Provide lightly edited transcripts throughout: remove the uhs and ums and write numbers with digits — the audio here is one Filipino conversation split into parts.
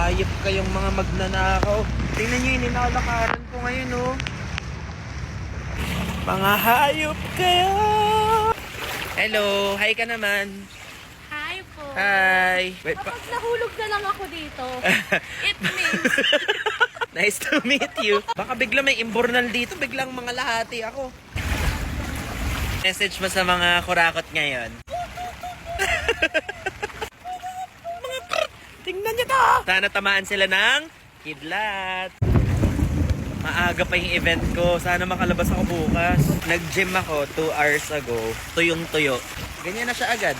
Hayop kayong mga magnanakaw. Tingnan nyo yung ninalakaran ko ngayon, oh. Mga hayop kayo! Hello! Hi ka naman. Hi po. Hi! Wait pa. Kapag nahulog na lang ako dito, it means Nice to meet you. Baka bigla may imbornal dito, biglang mga lahati ako. Message mo sa mga kurakot ngayon. Mga tingnan niyo to! Sana tamaan sila ng kidlat. Maaga pa yung event ko. Sana makalabas ako bukas. Nag-gym ako 2 hours ago. Tuyong-tuyo. Ganyan na siya agad.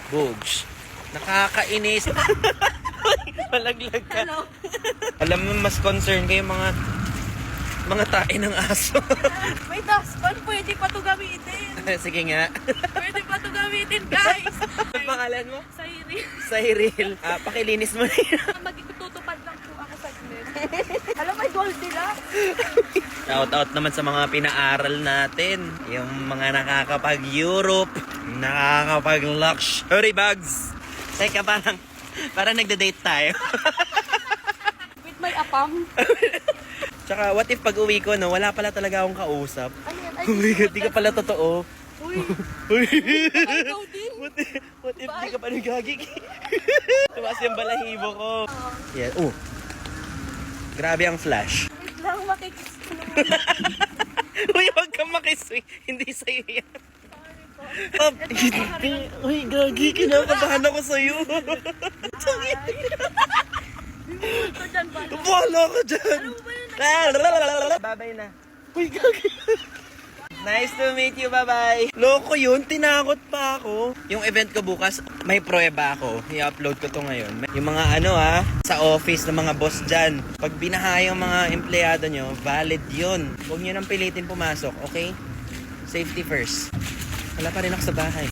Boobs. Nakakainis. Malaglag ka. Hello. Alam mo, mas concern kayo mga tae ng aso. May dustpan, pwede pa to gamitin. Sige nga. Pwede pa to gamitin, guys. Ano pangalan mo? Cyril. Cyril. Pakilinis mo na yun. Magtutupad lang po ako saglit. Alam, may Goldilocks. Shout out naman sa mga pinaaral natin. Yung mga nakakapag-Europe, nakakapag-luxury bags. Teka, parang nagda-date tayo. With my apam. Tsaka, what if pag uwi ko, no, wala pala talaga akong kausap. Ano yan? Oh my God, di ka pala totoo. Uy, Uy! ikaw din. What if di ka pa nagagig? Tumas yung balahibo ko. Yeah. Oh. Grabe ang flash. Wait lang, makikiss ko naman. Uy, huwag kang makiswi. Hindi sa'yo yan. Sorry po. Hindi. Uy, gagi. Kinakabahan ako sa'yo. Ito dyan ba? Bahala ka dyan. Ano ba yun? Babay na. Uy, gagi. Nice to meet you, bye-bye. Loko yun, tinakot pa ako. Yung event ko bukas, may prueba ako. I-upload ko to ngayon. Yung mga sa office ng mga boss dyan. Pag binaha yung mga empleyado nyo, valid yun. Huwag nyo nang pilitin pumasok, okay? Safety first. Wala pa rin ako sa bahay.